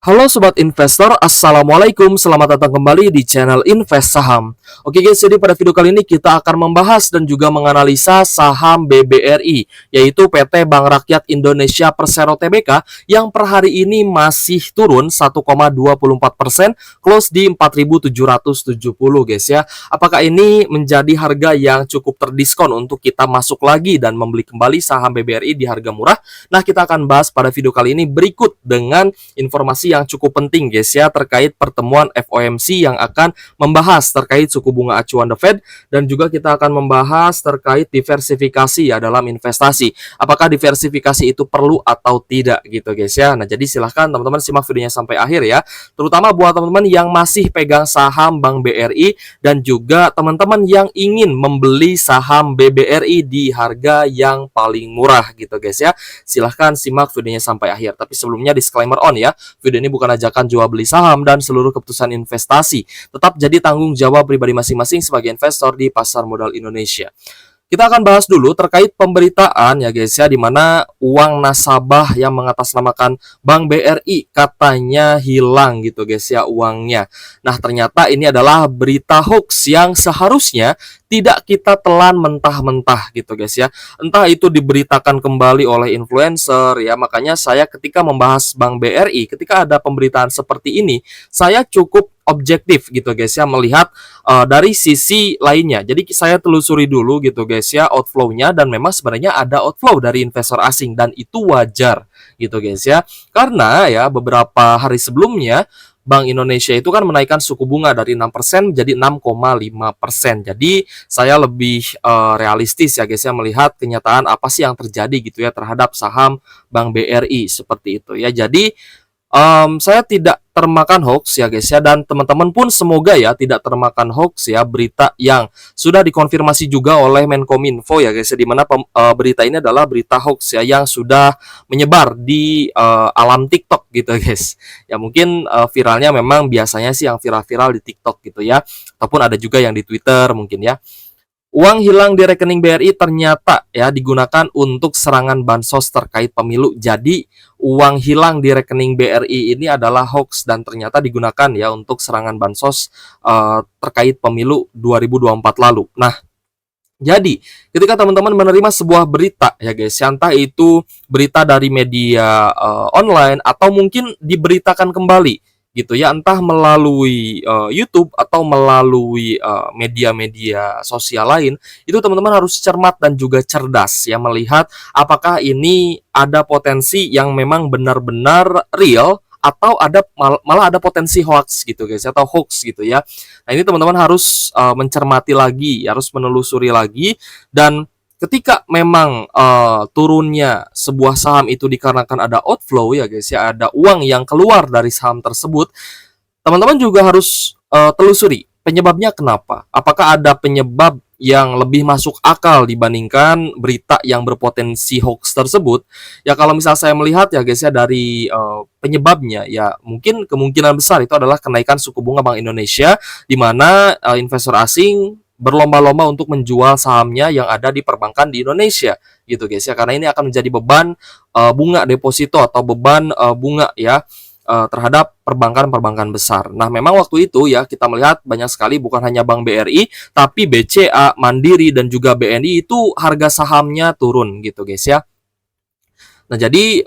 Halo Sobat Investor, Assalamualaikum, selamat datang kembali di channel Invest Saham. Oke guys, jadi pada video kali ini kita akan membahas dan juga menganalisa saham BBRI, yaitu PT Bank Rakyat Indonesia Persero Tbk, yang per hari ini masih turun 1,24%, close di 4.770 guys ya. Apakah ini menjadi harga yang cukup terdiskon untuk kita masuk lagi dan membeli kembali saham BBRI di harga murah? Nah, kita akan bahas pada video kali ini berikut dengan informasi yang cukup penting guys ya, terkait pertemuan FOMC yang akan membahas terkait suku bunga acuan The Fed, dan juga kita akan membahas terkait diversifikasi ya dalam investasi. Apakah diversifikasi itu perlu atau tidak gitu guys ya. Nah, jadi silahkan teman-teman simak videonya sampai akhir ya. Terutama buat teman-teman yang masih pegang saham Bank BRI dan juga teman-teman yang ingin membeli saham BBRI di harga yang paling murah gitu guys ya. Silahkan simak videonya sampai akhir. Tapi sebelumnya disclaimer on ya, video ini bukan ajakan jual beli saham dan seluruh keputusan investasi tetap jadi tanggung jawab pribadi masing-masing sebagai investor di pasar modal Indonesia. Kita akan bahas dulu terkait pemberitaan ya guys ya, di mana uang nasabah yang mengatasnamakan Bank BRI katanya hilang gitu guys ya uangnya. Nah, ternyata ini adalah berita hoax yang seharusnya tidak kita telan mentah-mentah gitu guys ya. Entah itu diberitakan kembali oleh influencer ya, makanya saya ketika membahas Bank BRI, ketika ada pemberitaan seperti ini, saya cukup objektif gitu guys ya, melihat dari sisi lainnya. Jadi saya telusuri dulu gitu guys ya outflow-nya, dan memang sebenarnya ada outflow dari investor asing dan itu wajar gitu guys ya. Karena ya beberapa hari sebelumnya Bank Indonesia itu kan menaikkan suku bunga dari 6% menjadi 6,5%. Jadi saya lebih realistis ya guys ya, melihat kenyataan apa sih yang terjadi gitu ya terhadap saham Bank BRI seperti itu ya. Jadi saya tidak termakan hoax ya guys ya, dan teman-teman pun semoga ya tidak termakan hoax ya, berita yang sudah dikonfirmasi juga oleh Menkominfo ya guys ya, di mana berita ini adalah berita hoax ya yang sudah menyebar di alam TikTok gitu guys. Ya mungkin viralnya memang biasanya sih yang viral-viral di TikTok gitu ya, ataupun ada juga yang di Twitter mungkin ya. Uang hilang di rekening BRI ternyata ya digunakan untuk serangan bansos terkait pemilu. Jadi uang hilang di rekening BRI ini adalah hoax dan ternyata digunakan ya untuk serangan bansos terkait pemilu 2024 lalu. Nah, jadi ketika teman-teman menerima sebuah berita ya guys, entah itu berita dari media online atau mungkin diberitakan kembali gitu ya, entah melalui YouTube atau melalui media-media sosial lain, itu teman-teman harus cermat dan juga cerdas ya, melihat apakah ini ada potensi yang memang benar-benar real atau ada malah ada potensi hoax gitu guys, atau hoax gitu ya. Nah, ini teman-teman harus mencermati lagi, harus menelusuri lagi, dan ketika memang turunnya sebuah saham itu dikarenakan ada outflow ya guys ya, ada uang yang keluar dari saham tersebut, teman-teman juga harus telusuri penyebabnya kenapa. Apakah ada penyebab yang lebih masuk akal dibandingkan berita yang berpotensi hoax tersebut? Ya kalau misal saya melihat ya guys ya, dari penyebabnya ya mungkin kemungkinan besar itu adalah kenaikan suku bunga Bank Indonesia, di mana investor asing berlomba-lomba untuk menjual sahamnya yang ada di perbankan di Indonesia gitu guys ya, karena ini akan menjadi beban bunga deposito atau beban bunga ya terhadap perbankan-perbankan besar. Nah, memang waktu itu ya kita melihat banyak sekali, bukan hanya Bank BRI tapi BCA, Mandiri dan juga BNI itu harga sahamnya turun gitu guys ya. Nah, jadi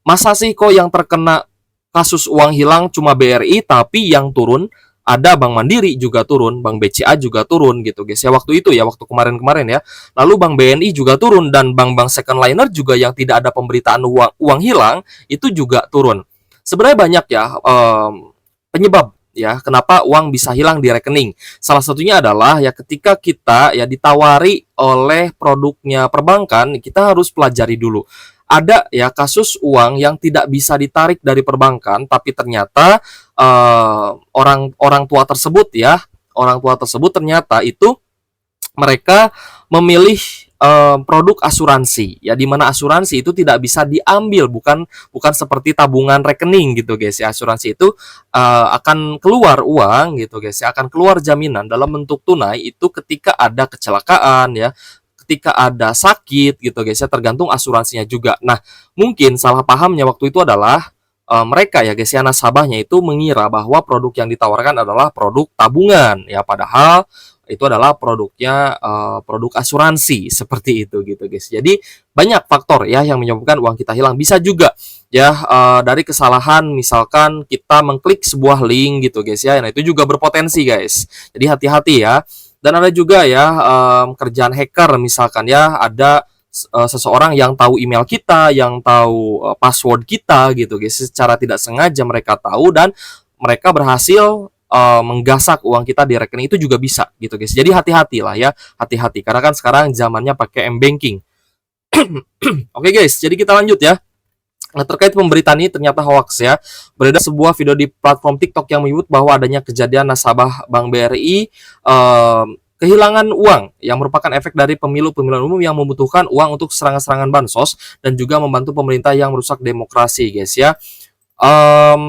masa sih kok yang terkena kasus uang hilang cuma BRI, tapi yang turun ada Bank Mandiri juga turun, Bank BCA juga turun gitu guys ya, waktu itu ya, waktu kemarin-kemarin ya. Lalu Bank BNI juga turun, dan bank-bank second liner juga yang tidak ada pemberitaan uang hilang itu juga turun. Sebenarnya banyak ya penyebab ya kenapa uang bisa hilang di rekening. Salah satunya adalah ya ketika kita ya ditawari oleh produknya perbankan, kita harus pelajari dulu. Ada ya kasus uang yang tidak bisa ditarik dari perbankan, tapi ternyata orang tua tersebut ya, orang tua tersebut ternyata itu mereka memilih produk asuransi ya, di mana asuransi itu tidak bisa diambil, bukan seperti tabungan rekening gitu guys ya. Asuransi itu akan keluar uang gitu guys ya, akan keluar jaminan dalam bentuk tunai itu ketika ada kecelakaan ya, ketika ada sakit gitu guys ya, tergantung asuransinya juga. Nah, mungkin salah pahamnya waktu itu adalah mereka ya guys ya, nasabahnya itu mengira bahwa produk yang ditawarkan adalah produk tabungan ya, padahal itu adalah produknya produk asuransi seperti itu gitu guys. Jadi banyak faktor ya yang menyebabkan uang kita hilang. Bisa juga ya dari kesalahan, misalkan kita mengklik sebuah link gitu guys ya. Nah, itu juga berpotensi guys. Jadi hati-hati ya. Dan ada juga ya kerjaan hacker, misalkan ya, ada seseorang yang tahu email kita, yang tahu password kita gitu guys. Secara tidak sengaja mereka tahu dan mereka berhasil menggasak uang kita di rekening, itu juga bisa gitu guys. Jadi hati-hati lah ya, hati-hati karena kan sekarang zamannya pakai m-banking. Oke guys, jadi kita lanjut ya. Nah, terkait pemberitaan ini ternyata hoax ya. Beredar sebuah video di platform TikTok yang menyebut bahwa adanya kejadian nasabah Bank BRI kehilangan uang yang merupakan efek dari pemilihan umum yang membutuhkan uang untuk serangan-serangan bansos dan juga membantu pemerintah yang merusak demokrasi guys ya.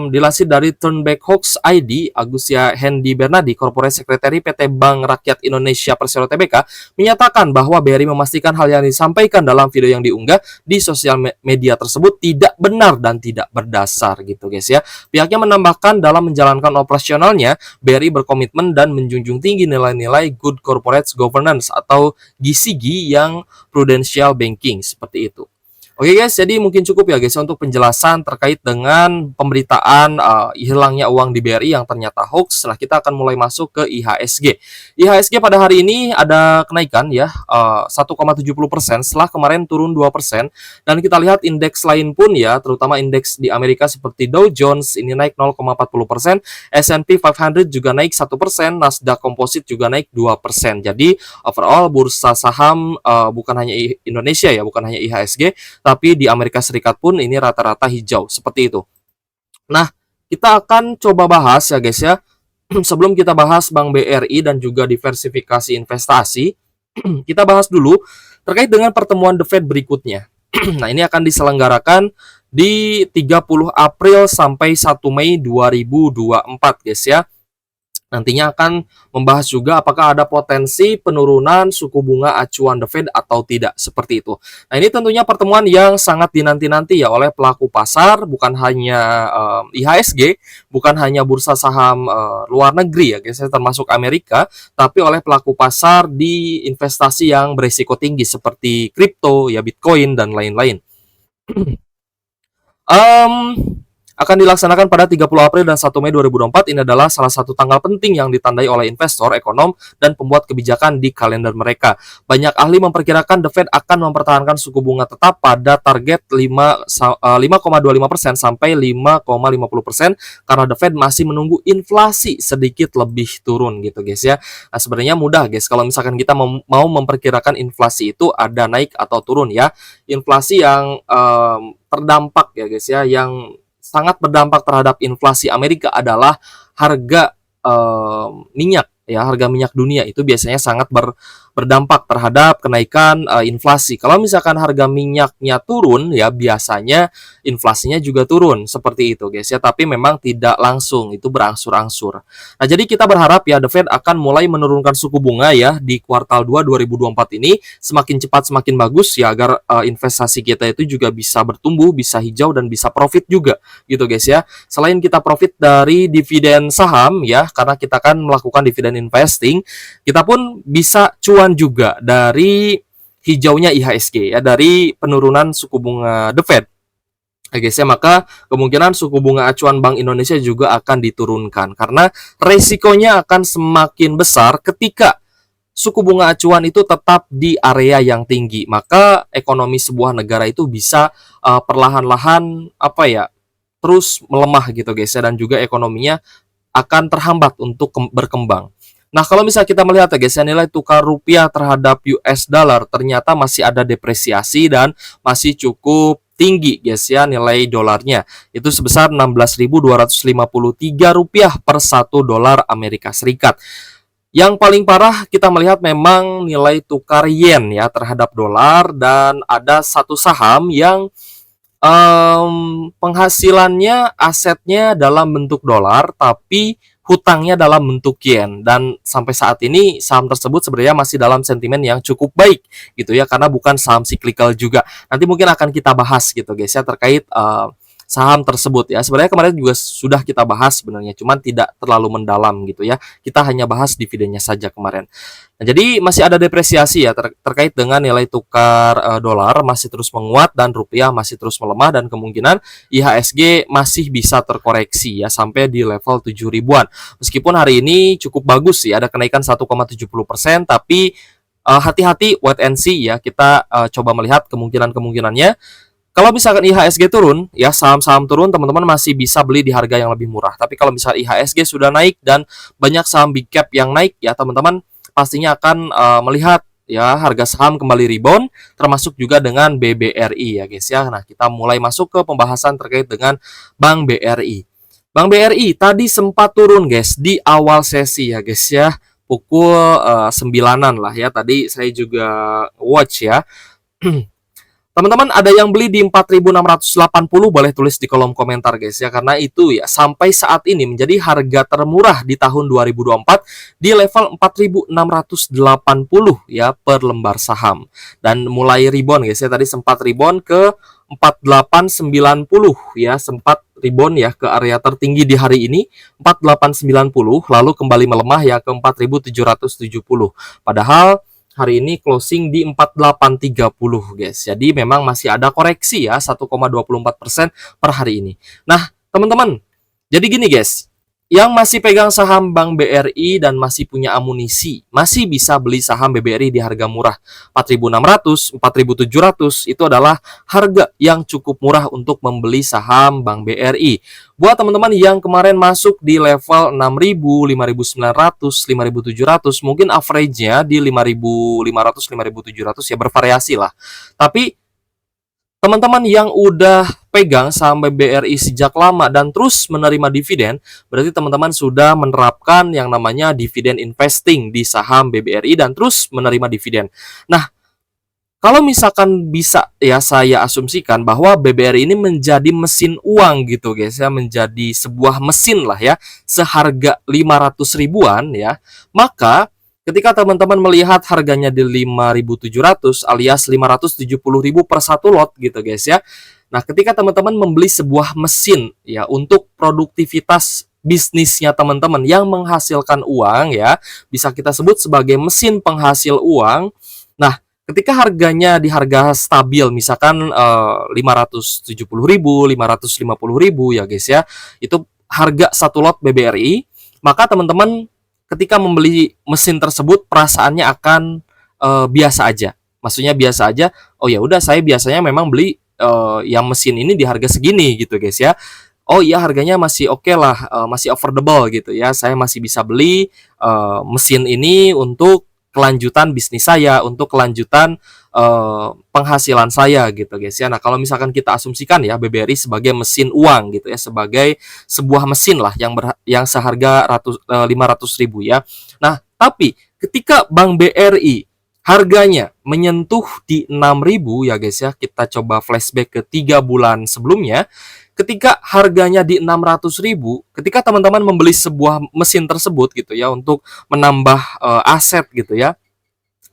Dilansir dari Turnback Hoax ID, Agustia Hendy Bernardi, Corporate Secretary PT Bank Rakyat Indonesia Persero Tbk, menyatakan bahwa BRI memastikan hal yang disampaikan dalam video yang diunggah di sosial media tersebut tidak benar dan tidak berdasar gitu guys ya. Pihaknya menambahkan dalam menjalankan operasionalnya, BRI berkomitmen dan menjunjung tinggi nilai-nilai Good Corporate Governance atau GCG yang Prudential Banking seperti itu. Oke guys, jadi mungkin cukup ya guys untuk penjelasan terkait dengan pemberitaan hilangnya uang di BRI yang ternyata hoax. Setelah kita akan mulai masuk ke IHSG. IHSG pada hari ini ada kenaikan ya 1,70% setelah kemarin turun 2%. Dan kita lihat indeks lain pun ya, terutama indeks di Amerika seperti Dow Jones ini naik 0,40%, S&P 500 juga naik 1%, Nasdaq Composite juga naik 2%. Jadi overall bursa saham bukan hanya Indonesia ya, bukan hanya IHSG, tapi di Amerika Serikat pun ini rata-rata hijau seperti itu. Nah, kita akan coba bahas ya guys ya. Sebelum kita bahas Bank BRI dan juga diversifikasi investasi, kita bahas dulu terkait dengan pertemuan The Fed berikutnya. Nah, ini akan diselenggarakan di 30 April sampai 1 Mei 2024 guys ya. Nantinya akan membahas juga apakah ada potensi penurunan suku bunga acuan The Fed atau tidak, seperti itu. Nah, ini tentunya pertemuan yang sangat dinanti-nanti ya oleh pelaku pasar, bukan hanya IHSG, bukan hanya bursa saham luar negeri ya guys, termasuk Amerika, tapi oleh pelaku pasar di investasi yang berisiko tinggi seperti kripto, ya Bitcoin dan lain-lain. Akan dilaksanakan pada 30 April dan 1 Mei 2024. Ini adalah salah satu tanggal penting yang ditandai oleh investor, ekonom, dan pembuat kebijakan di kalender mereka. Banyak ahli memperkirakan The Fed akan mempertahankan suku bunga tetap pada target 5,25% sampai 5,50% karena The Fed masih menunggu inflasi sedikit lebih turun gitu guys ya. Nah, sebenarnya mudah guys kalau misalkan kita mau memperkirakan inflasi itu ada naik atau turun ya. Inflasi yang terdampak ya guys ya, yang sangat berdampak terhadap inflasi Amerika adalah harga minyak ya, harga minyak dunia itu biasanya sangat berdampak terhadap kenaikan inflasi. Kalau misalkan harga minyaknya turun ya, biasanya inflasinya juga turun seperti itu guys ya, tapi memang tidak langsung, itu berangsur-angsur. Nah, jadi kita berharap ya The Fed akan mulai menurunkan suku bunga ya di kuartal 2 2024 ini, semakin cepat semakin bagus ya, agar investasi kita itu juga bisa bertumbuh, bisa hijau dan bisa profit juga gitu guys ya. Selain kita profit dari dividen saham ya, karena kita kan melakukan dividen investing, kita pun bisa cuan juga dari hijaunya IHSG ya, dari penurunan suku bunga The Fed. Guys ya, maka kemungkinan suku bunga acuan Bank Indonesia juga akan diturunkan karena resikonya akan semakin besar ketika suku bunga acuan itu tetap di area yang tinggi. Maka ekonomi sebuah negara itu bisa perlahan-lahan terus melemah gitu guys ya, dan juga ekonominya akan terhambat untuk berkembang. Nah, kalau misalnya kita melihat ya guys ya, nilai tukar rupiah terhadap US dollar ternyata masih ada depresiasi dan masih cukup tinggi guys ya, nilai dolarnya itu sebesar 16.253 rupiah per 1 dolar Amerika Serikat. Yang paling parah kita melihat memang nilai tukar yen ya terhadap dolar, dan ada satu saham yang penghasilannya, asetnya dalam bentuk dolar tapi hutangnya dalam bentuk yen, dan sampai saat ini saham tersebut sebenarnya masih dalam sentimen yang cukup baik gitu ya, karena bukan saham cyclical juga. Nanti mungkin akan kita bahas gitu guys ya terkait saham tersebut ya. Sebenarnya kemarin juga sudah kita bahas sebenarnya, cuman tidak terlalu mendalam gitu ya. Kita hanya bahas dividennya saja kemarin. Nah, jadi masih ada depresiasi ya terkait dengan nilai tukar dolar masih terus menguat dan rupiah masih terus melemah, dan kemungkinan IHSG masih bisa terkoreksi ya sampai di level 7 ribuan. Meskipun hari ini cukup bagus ya, ada kenaikan 1,70%, tapi hati-hati, wait and see ya. Kita coba melihat kemungkinan-kemungkinannya. Kalau misalkan IHSG turun, ya saham-saham turun, teman-teman masih bisa beli di harga yang lebih murah. Tapi kalau misalkan IHSG sudah naik dan banyak saham big cap yang naik, ya teman-teman pastinya akan melihat ya harga saham kembali rebound, termasuk juga dengan BBRI ya guys ya. Nah, kita mulai masuk ke pembahasan terkait dengan Bank BRI. Bank BRI tadi sempat turun guys di awal sesi ya guys ya, pukul 9-an lah ya. Tadi saya juga watch ya. Teman-teman ada yang beli di 4.680, boleh tulis di kolom komentar guys ya, karena itu ya sampai saat ini menjadi harga termurah di tahun 2024 di level 4.680 ya per lembar saham. Dan mulai rebound guys ya, tadi sempat rebound ke 4890 ya, sempat rebound ya ke area tertinggi di hari ini 4890, lalu kembali melemah ya ke 4770. Padahal hari ini closing di 4830 guys. Jadi memang masih ada koreksi ya 1,24% per hari ini. Nah, teman-teman, jadi gini guys, yang masih pegang saham Bank BRI dan masih punya amunisi, masih bisa beli saham BBRI di harga murah 4.600, 4.700. Itu adalah harga yang cukup murah untuk membeli saham Bank BRI. Buat teman-teman yang kemarin masuk di level 6.000, 5.900, 5.700, mungkin average-nya di 5.500, 5.700 ya, bervariasi lah. Tapi teman-teman yang udah pegang saham BRI sejak lama dan terus menerima dividen, berarti teman-teman sudah menerapkan yang namanya dividen investing di saham BBRI dan terus menerima dividen. Nah, kalau misalkan bisa ya saya asumsikan bahwa BBRI ini menjadi mesin uang gitu guys ya, menjadi sebuah mesin lah ya, seharga 500 ribuan ya, maka ketika teman-teman melihat harganya di 5.700 alias 570.000 per satu lot gitu guys ya. Nah, ketika teman-teman membeli sebuah mesin ya untuk produktivitas bisnisnya teman-teman yang menghasilkan uang ya, bisa kita sebut sebagai mesin penghasil uang. Nah, ketika harganya di harga stabil misalkan 570.000, 550.000 ya guys ya, itu harga satu lot BBRI, maka teman-teman ketika membeli mesin tersebut perasaannya akan biasa aja. Maksudnya biasa aja. Oh ya udah, saya biasanya memang beli yang mesin ini di harga segini gitu guys ya. Oh iya, harganya masih oke lah, masih affordable gitu ya. Saya masih bisa beli mesin ini untuk kelanjutan bisnis saya, untuk kelanjutan penghasilan saya gitu guys ya. Nah, kalau misalkan kita asumsikan ya BBRI sebagai mesin uang gitu ya, sebagai sebuah mesin lah yang seharga 500.000 ya. Nah, tapi ketika Bank BRI harganya menyentuh di 6.000 ya guys ya, kita coba flashback ke 3 bulan sebelumnya. Ketika harganya di 600.000, ketika teman-teman membeli sebuah mesin tersebut gitu ya untuk menambah aset gitu ya,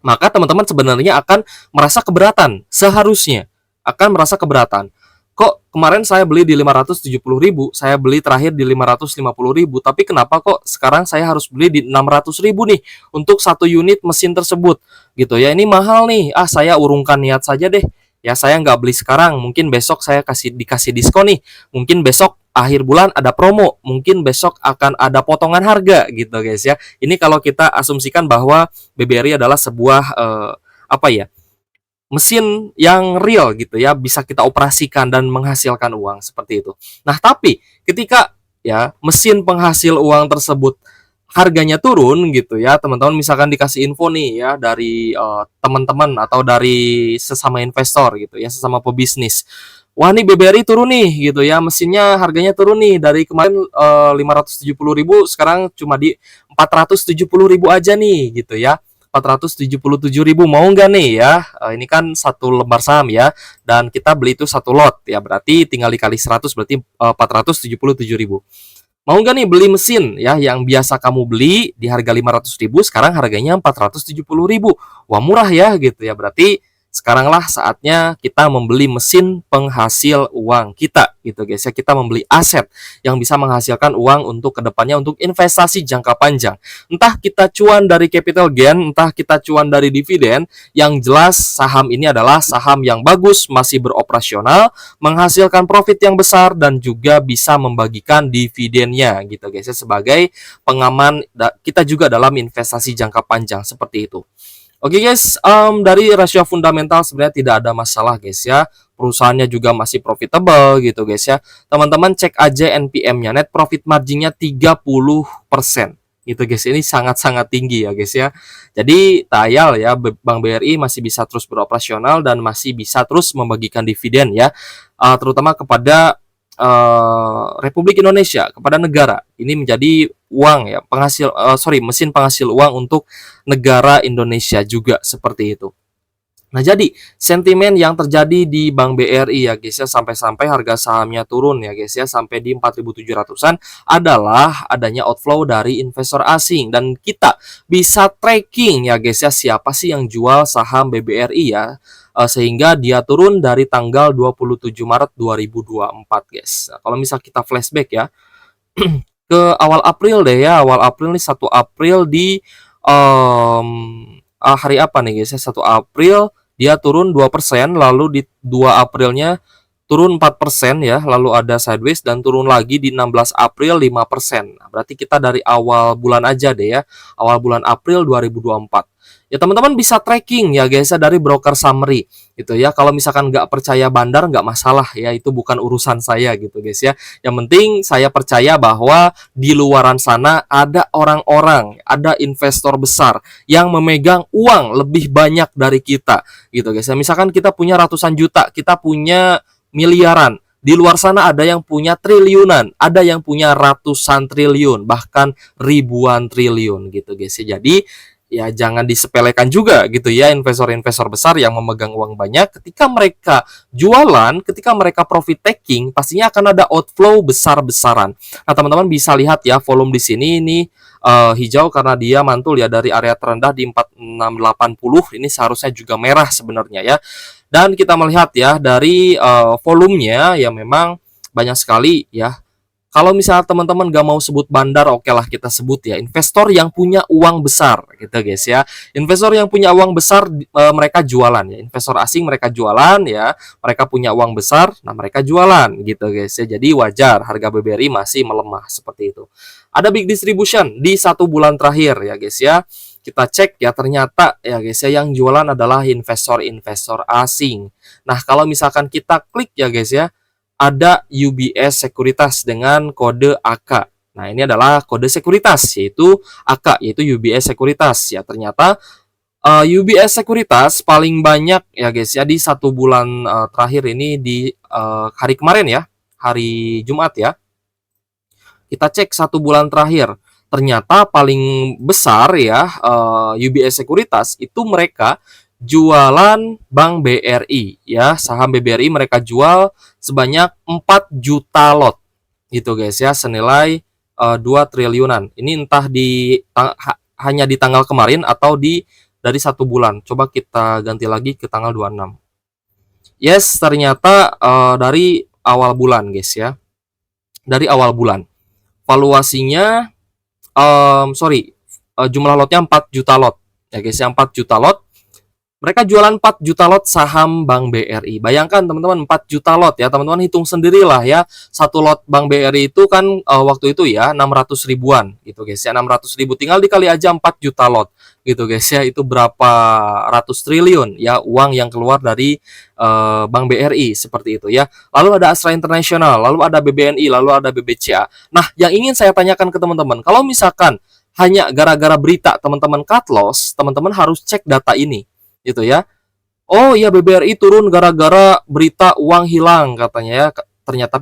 maka teman-teman sebenarnya akan merasa keberatan, seharusnya akan merasa keberatan. Kok kemarin saya beli di 570.000, saya beli terakhir di 550.000, tapi kenapa kok sekarang saya harus beli di 600.000 nih untuk satu unit mesin tersebut gitu ya. Ini mahal nih, saya urungkan niat saja deh. Ya, saya nggak beli sekarang, mungkin besok saya dikasih diskon nih, mungkin besok akhir bulan ada promo, mungkin besok akan ada potongan harga gitu guys ya. Ini kalau kita asumsikan bahwa BBRI adalah sebuah mesin yang real gitu ya, bisa kita operasikan dan menghasilkan uang seperti itu. Nah, tapi ketika ya mesin penghasil uang tersebut harganya turun gitu ya, teman-teman misalkan dikasih info nih ya dari teman-teman atau dari sesama investor gitu ya, sesama pebisnis. Wah, nih BBRI turun nih gitu ya, mesinnya harganya turun nih dari kemarin 570.000 sekarang cuma di 470.000 aja nih gitu ya. 477.000 mau nggak nih ya? Ini kan satu lembar saham ya, dan kita beli itu satu lot ya, berarti tinggal dikali 100 berarti 477.000. Mau nggak nih beli mesin ya yang biasa kamu beli di harga 500.000, sekarang harganya 470.000. Wah, murah ya gitu ya. Berarti sekaranglah saatnya kita membeli mesin penghasil uang kita gitu guys ya. Kita membeli aset yang bisa menghasilkan uang untuk kedepannya untuk investasi jangka panjang. Entah kita cuan dari capital gain, entah kita cuan dari dividen, yang jelas saham ini adalah saham yang bagus, masih beroperasional, menghasilkan profit yang besar dan juga bisa membagikan dividennya gitu guys ya, sebagai pengaman kita juga dalam investasi jangka panjang seperti itu. Oke guys, dari rasio fundamental sebenarnya tidak ada masalah guys ya. Perusahaannya juga masih profitable gitu guys ya. Teman-teman cek aja NPM-nya, net profit margin-nya 30% gitu guys. Ini sangat-sangat tinggi ya guys ya. Jadi tayal ya, Bank BRI masih bisa terus beroperasional dan masih bisa terus membagikan dividen ya, terutama kepada Republik Indonesia, kepada negara. Ini menjadi uang ya, mesin penghasil uang untuk negara Indonesia juga seperti itu. Nah, jadi sentimen yang terjadi di Bank BRI ya guys ya, sampai-sampai harga sahamnya turun ya guys ya, sampai di 4.700-an adalah adanya outflow dari investor asing. Dan kita bisa tracking ya guys ya, siapa sih yang jual saham BBRI ya, sehingga dia turun dari tanggal 27 Maret 2024 guys. Nah, kalau misal kita flashback ya ke awal April deh ya, awal April nih, 1 April di hari apa nih guys ya, 1 April dia turun 2%, lalu di 2 Aprilnya turun 4% ya, lalu ada sideways dan turun lagi di 16 April 5%. Nah, berarti kita dari awal bulan aja deh ya, awal bulan April 2024. Ya teman-teman bisa tracking ya guys ya, dari broker summary gitu ya. Kalau misalkan nggak percaya bandar nggak masalah ya, itu bukan urusan saya gitu guys ya. Yang penting saya percaya bahwa di luaran sana ada orang-orang, ada investor besar yang memegang uang lebih banyak dari kita gitu guys ya. Misalkan kita punya ratusan juta, kita punya miliaran. Di luar sana ada yang punya triliunan, ada yang punya ratusan triliun, bahkan ribuan triliun gitu guys ya. Jadi ya jangan disepelekan juga gitu ya, investor-investor besar yang memegang uang banyak. Ketika mereka jualan, ketika mereka profit taking, pastinya akan ada outflow besar-besaran. Nah, teman-teman bisa lihat ya, volume di sini ini hijau karena dia mantul ya dari area terendah di 4680. Ini seharusnya juga merah sebenarnya ya. Dan kita melihat ya dari volumenya ya, memang banyak sekali ya. Kalau misalnya teman-teman gak mau sebut bandar, oke lah kita sebut ya, investor yang punya uang besar gitu guys ya. Investor yang punya uang besar, mereka jualan ya. Investor asing mereka jualan ya, mereka punya uang besar, nah mereka jualan gitu guys ya. Jadi wajar harga BBRI masih melemah seperti itu. Ada big distribution di 1 bulan terakhir ya guys ya. Kita cek ya, ternyata ya guys ya, yang jualan adalah investor-investor asing. Nah, kalau misalkan kita klik ya guys ya, ada UBS Sekuritas dengan kode AK. Nah, ini adalah kode sekuritas, yaitu AK, yaitu UBS Sekuritas. Ya, ternyata UBS Sekuritas paling banyak ya guys ya di 1 bulan terakhir ini, di hari kemarin ya, hari Jumat ya. Kita cek 1 bulan terakhir. Ternyata paling besar ya, UBS Sekuritas itu mereka jualan Bank BRI ya, saham BBRI mereka jual sebanyak 4 juta lot gitu guys ya, senilai 2 triliunan. Ini entah hanya di tanggal kemarin atau dari 1 bulan. Coba kita ganti lagi ke tanggal 26. Yes, ternyata dari awal bulan guys ya. Dari awal bulan. Valuasinya jumlah lotnya 4 juta lot ya guys ya, 4 juta lot. Mereka jualan 4 juta lot saham Bank BRI. Bayangkan teman-teman, 4 juta lot ya. Teman-teman hitung sendirilah ya. 1 lot Bank BRI itu kan waktu itu ya 600 ribuan gitu guys ya. 600 ribu tinggal dikali aja 4 juta lot gitu guys ya. Itu berapa ratus triliun ya uang yang keluar dari Bank BRI seperti itu ya. Lalu ada Astra International, lalu ada BBNI, lalu ada BBCA. Nah, yang ingin saya tanyakan ke teman-teman, kalau misalkan hanya gara-gara berita teman-teman cut loss, teman-teman harus cek data ini gitu ya. Oh iya, BBRI turun gara-gara berita uang hilang katanya ya. Ternyata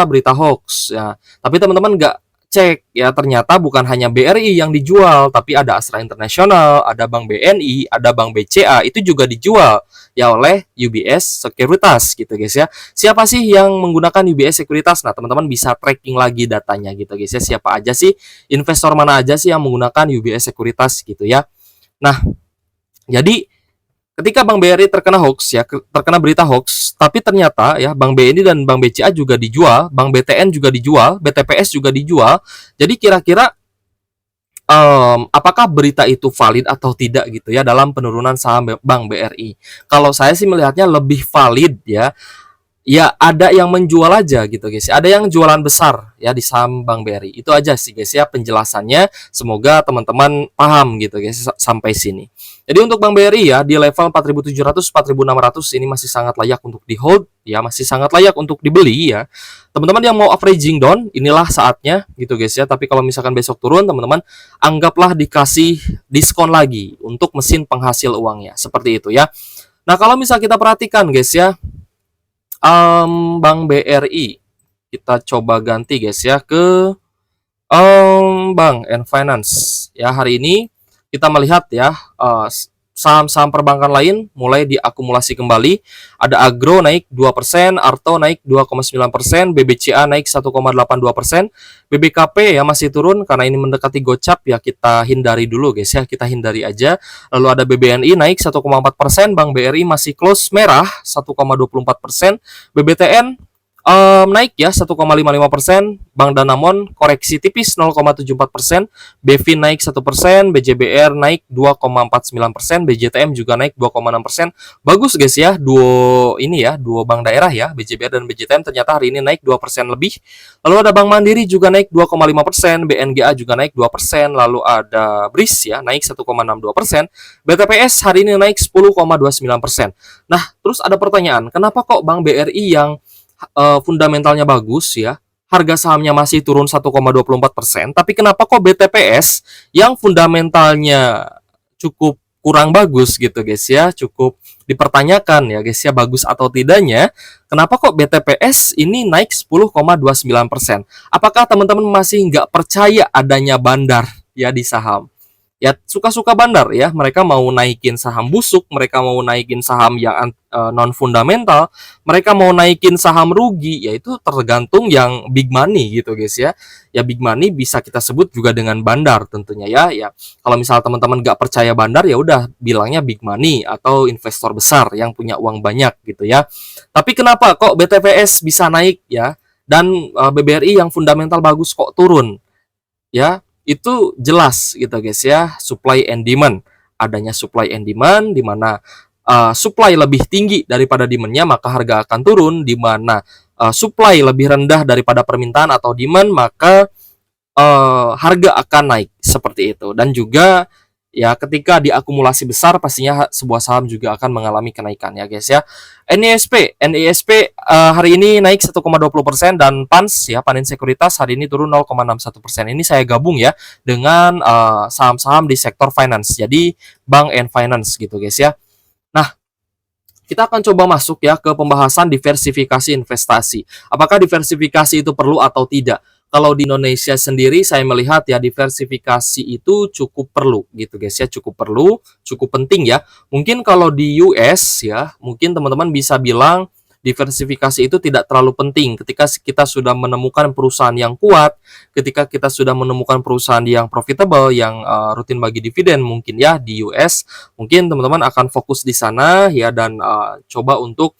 berita hoax ya. Tapi teman-teman nggak cek ya, ternyata bukan hanya BRI yang dijual, tapi ada Astra International, ada Bank BNI, ada Bank BCA, itu juga dijual ya oleh UBS Sekuritas gitu guys ya. Siapa sih yang menggunakan UBS Sekuritas? Nah, teman-teman bisa tracking lagi datanya gitu guys ya. Siapa aja sih, investor mana aja sih yang menggunakan UBS Sekuritas gitu ya. Nah, jadi ketika Bank BRI terkena hoax ya, terkena berita hoax, tapi ternyata ya Bank BNI dan Bank BCA juga dijual, Bank BTN juga dijual, BTPS juga dijual. Jadi kira-kira apakah berita itu valid atau tidak gitu ya dalam penurunan saham Bank BRI? Kalau saya sih melihatnya lebih valid ya. Ya ada yang menjual aja gitu guys. Ada yang jualan besar ya di saham Bank BRI. Itu aja sih guys ya penjelasannya. Semoga teman-teman paham gitu guys sampai sini. Jadi untuk Bank BRI ya di level 4.700 4.600 ini masih sangat layak untuk di hold ya, masih sangat layak untuk dibeli ya. Teman-teman yang mau averaging down, inilah saatnya gitu guys ya. Tapi kalau misalkan besok turun, teman-teman anggaplah dikasih diskon lagi untuk mesin penghasil uangnya. Seperti itu ya. Nah, kalau misal kita perhatikan guys ya, Bank BRI kita coba ganti guys ya ke Bank and Finance ya. Hari ini kita melihat ya saham-saham perbankan lain mulai diakumulasi kembali. Ada Agro naik 2%, Arto naik 2,9%, BBCA naik 1,82%, BBKP ya masih turun karena ini mendekati gocap ya, kita hindari dulu guys ya, kita hindari aja. Lalu ada BBNI naik 1,4%, Bank BRI masih close merah 1,24%, BBTN naik ya 1,55%, Bank Danamon koreksi tipis 0,74%, BEVIN naik 1%, BJBR naik 2,49%, BJTM juga naik 2,6%. Bagus guys ya, dua bank daerah ya, BJBR dan BJTM ternyata hari ini naik 2% lebih. Lalu ada Bank Mandiri juga naik 2,5%, BNGA juga naik 2%, lalu ada BRIS ya naik 1,62%, BTPS hari ini naik 10,29%. Nah, terus ada pertanyaan, kenapa kok Bank BRI yang fundamentalnya bagus ya, harga sahamnya masih turun 1,24%, tapi kenapa kok BTPS yang fundamentalnya cukup kurang bagus gitu guys ya, cukup dipertanyakan ya guys ya bagus atau tidaknya, kenapa kok BTPS ini naik 10,29%? Apakah teman-teman masih nggak percaya adanya bandar ya di saham? Ya suka-suka bandar ya, mereka mau naikin saham busuk, mereka mau naikin saham yang non fundamental, mereka mau naikin saham rugi, ya itu tergantung yang big money gitu guys ya. Ya big money bisa kita sebut juga dengan bandar tentunya ya. Ya kalau misal teman-teman nggak percaya bandar ya udah bilangnya big money atau investor besar yang punya uang banyak gitu ya. Tapi kenapa kok BTPS bisa naik ya, dan BBRI yang fundamental bagus kok turun ya? Itu jelas gitu guys ya, supply and demand. Adanya supply and demand di mana supply lebih tinggi daripada demand-nya, maka harga akan turun. Di mana supply lebih rendah daripada permintaan atau demand, maka harga akan naik seperti itu. Dan juga ya ketika diakumulasi besar pastinya sebuah saham juga akan mengalami kenaikan ya guys ya. NISP hari ini naik 1,20% dan PANS ya, Panin Sekuritas hari ini turun 0,61%. Ini saya gabung ya dengan saham-saham di sektor finance. Jadi bank and finance gitu guys ya. Nah, kita akan coba masuk ya ke pembahasan diversifikasi investasi. Apakah diversifikasi itu perlu atau tidak? Kalau di Indonesia sendiri saya melihat ya diversifikasi itu cukup perlu gitu guys ya, cukup perlu, cukup penting ya. Mungkin kalau di US ya, mungkin teman-teman bisa bilang diversifikasi itu tidak terlalu penting ketika kita sudah menemukan perusahaan yang kuat, ketika kita sudah menemukan perusahaan yang profitable, yang rutin bagi dividen mungkin ya di US, mungkin teman-teman akan fokus di sana ya dan coba untuk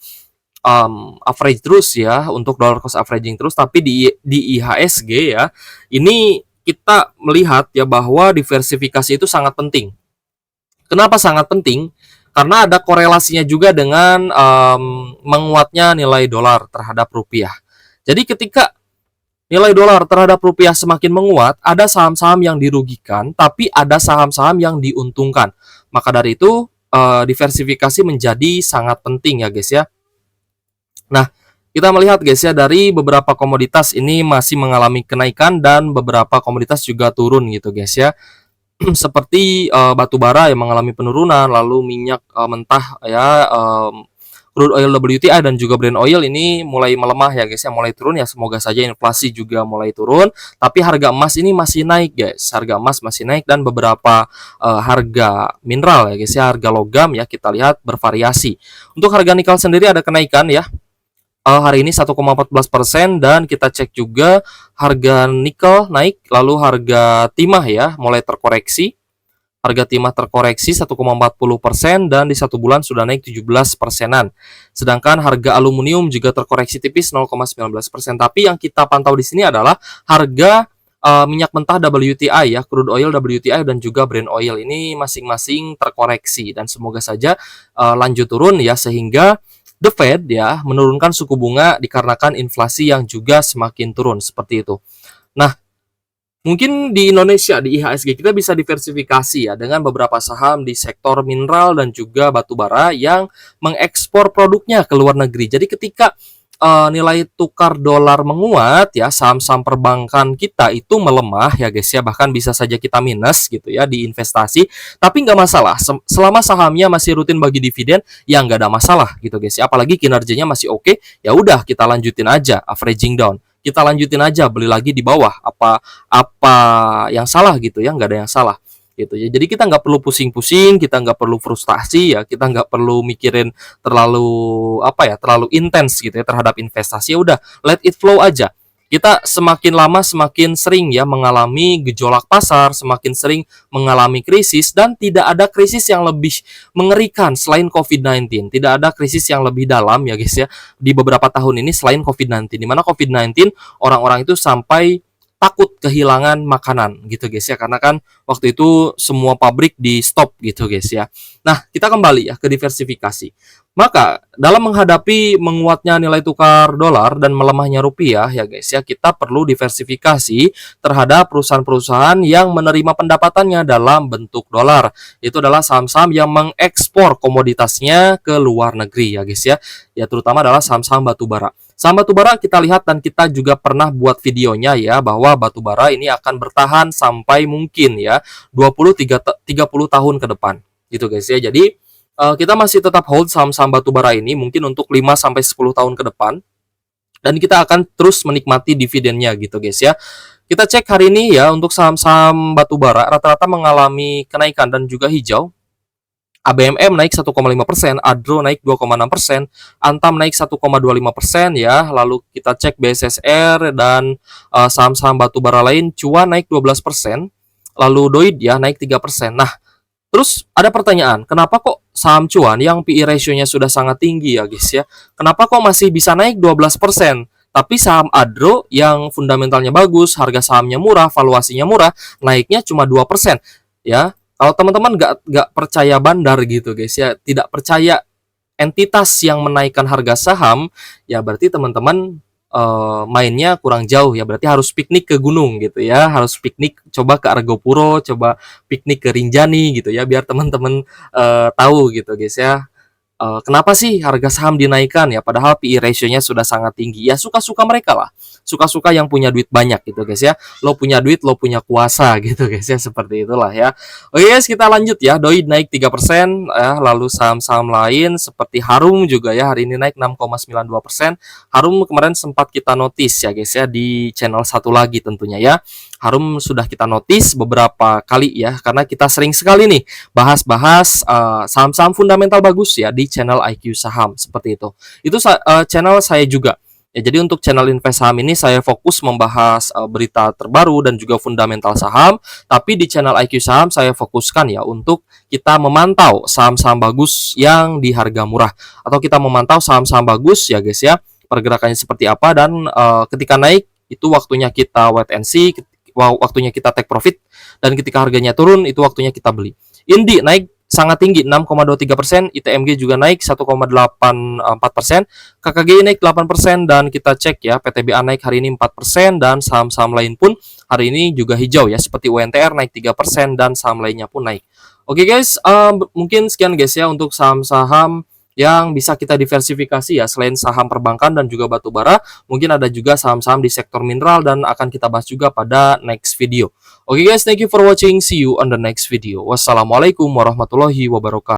average terus ya, untuk dollar cost averaging terus. Tapi di IHSG ya, ini kita melihat ya bahwa diversifikasi itu sangat penting. Kenapa sangat penting? Karena ada korelasinya juga dengan menguatnya nilai dolar terhadap rupiah. Jadi ketika nilai dolar terhadap rupiah semakin menguat, ada saham-saham yang dirugikan, tapi ada saham-saham yang diuntungkan. Maka dari itu diversifikasi menjadi sangat penting ya guys ya. Nah, kita melihat guys ya, dari beberapa komoditas ini masih mengalami kenaikan dan beberapa komoditas juga turun gitu guys ya. Seperti batu bara yang mengalami penurunan, lalu minyak mentah ya, crude oil WTI dan juga Brent oil ini mulai melemah ya guys ya, mulai turun ya. Semoga saja inflasi juga mulai turun. Tapi harga emas ini masih naik guys, harga emas masih naik dan beberapa harga mineral ya guys ya, harga logam ya kita lihat bervariasi. Untuk harga nikel sendiri ada kenaikan ya. Hari ini 1,14% dan kita cek juga harga nikel naik, lalu harga timah ya mulai terkoreksi. Harga timah terkoreksi 1,40% dan di 1 bulan sudah naik 17%-an. Sedangkan harga aluminium juga terkoreksi tipis 0,19%. Tapi yang kita pantau di sini adalah harga minyak mentah WTI ya, crude oil WTI dan juga Brent oil ini masing-masing terkoreksi dan semoga saja lanjut turun ya, sehingga The Fed ya menurunkan suku bunga dikarenakan inflasi yang juga semakin turun seperti itu. Nah, mungkin di Indonesia di IHSG kita bisa diversifikasi ya dengan beberapa saham di sektor mineral dan juga batu bara yang mengekspor produknya ke luar negeri. Jadi ketika nilai tukar dolar menguat ya, saham-saham perbankan kita itu melemah ya guys ya, bahkan bisa saja kita minus gitu ya di investasi, tapi nggak masalah selama sahamnya masih rutin bagi dividen ya, nggak ada masalah gitu guys ya, apalagi kinerjanya masih oke, ya udah kita lanjutin aja averaging down, kita lanjutin aja beli lagi di bawah, apa yang salah gitu ya, nggak ada yang salah gitu ya. Jadi kita nggak perlu pusing-pusing, kita nggak perlu frustasi ya, kita nggak perlu mikirin terlalu terlalu intens gitu ya terhadap investasi. Ya udah, let it flow aja. Kita semakin lama semakin sering ya mengalami gejolak pasar, semakin sering mengalami krisis, dan tidak ada krisis yang lebih mengerikan selain COVID-19. Tidak ada krisis yang lebih dalam ya guys ya di beberapa tahun ini selain COVID-19. Di mana COVID-19 orang-orang itu sampai takut kehilangan makanan gitu guys ya, karena kan waktu itu semua pabrik di stop gitu guys ya. Nah, kita kembali ya ke diversifikasi. Maka dalam menghadapi menguatnya nilai tukar dolar dan melemahnya rupiah ya guys ya, kita perlu diversifikasi terhadap perusahaan-perusahaan yang menerima pendapatannya dalam bentuk dolar. Itu adalah saham-saham yang mengekspor komoditasnya ke luar negeri ya guys ya. Ya terutama adalah saham-saham batu bara. Saham batu bara kita lihat dan kita juga pernah buat videonya ya, bahwa batu bara ini akan bertahan sampai mungkin ya 30 tahun ke depan gitu guys ya. Jadi kita masih tetap hold saham-saham batu bara ini mungkin untuk 5 sampai 10 tahun ke depan, dan kita akan terus menikmati dividennya gitu guys ya. Kita cek hari ini ya, untuk saham-saham batu bara rata-rata mengalami kenaikan dan juga hijau. ABMM naik 1,5%, Adro naik 2,6%, Antam naik 1,25% ya. Lalu kita cek BSSR dan saham-saham batu bara lain, Cuan naik 12%, lalu Doid ya naik 3%. Nah, terus ada pertanyaan, kenapa kok saham Cuan yang PE ratio-nya sudah sangat tinggi ya guys ya, kenapa kok masih bisa naik 12%? Tapi saham Adro yang fundamentalnya bagus, harga sahamnya murah, valuasinya murah, naiknya cuma 2% ya. Kalau teman-teman nggak percaya bandar gitu guys ya, tidak percaya entitas yang menaikkan harga saham, ya berarti teman-teman mainnya kurang jauh ya, berarti harus piknik ke gunung gitu ya, harus piknik coba ke Argopuro, coba piknik ke Rinjani gitu ya, biar teman-teman tahu gitu guys ya. Kenapa sih harga saham dinaikkan ya, padahal PE ratio-nya sudah sangat tinggi. Ya suka-suka mereka lah, suka-suka yang punya duit banyak gitu guys ya. Lo punya duit, lo punya kuasa gitu guys ya, seperti itulah ya. Oke guys, kita lanjut ya. Doi naik 3% ya, lalu saham-saham lain seperti Harum juga ya hari ini naik 6,92%. Harum kemarin sempat kita notice ya guys ya di channel satu lagi tentunya ya. Harum sudah kita notice beberapa kali ya, karena kita sering sekali nih bahas-bahas saham-saham fundamental bagus ya di channel IQ Saham seperti itu. Itu channel saya juga. Ya, jadi untuk channel Invest Saham ini saya fokus membahas berita terbaru dan juga fundamental saham, tapi di channel IQ Saham saya fokuskan ya untuk kita memantau saham-saham bagus yang di harga murah, atau kita memantau saham-saham bagus ya guys ya, pergerakannya seperti apa, dan ketika naik itu waktunya kita wait and see, waktunya kita take profit, dan ketika harganya turun itu waktunya kita beli. Indi naik sangat tinggi 6,23%, ITMG juga naik 1,84%, KKGI naik 8%, dan kita cek ya PTBA naik hari ini 4%, dan saham-saham lain pun hari ini juga hijau ya, seperti UNTR naik 3% dan saham lainnya pun naik. Oke guys, mungkin sekian guys ya untuk saham-saham yang bisa kita diversifikasi ya, selain saham perbankan dan juga batu bara, mungkin ada juga saham-saham di sektor mineral, dan akan kita bahas juga pada next video. Oke guys, thank you for watching, see you on the next video. Wassalamualaikum warahmatullahi wabarakatuh.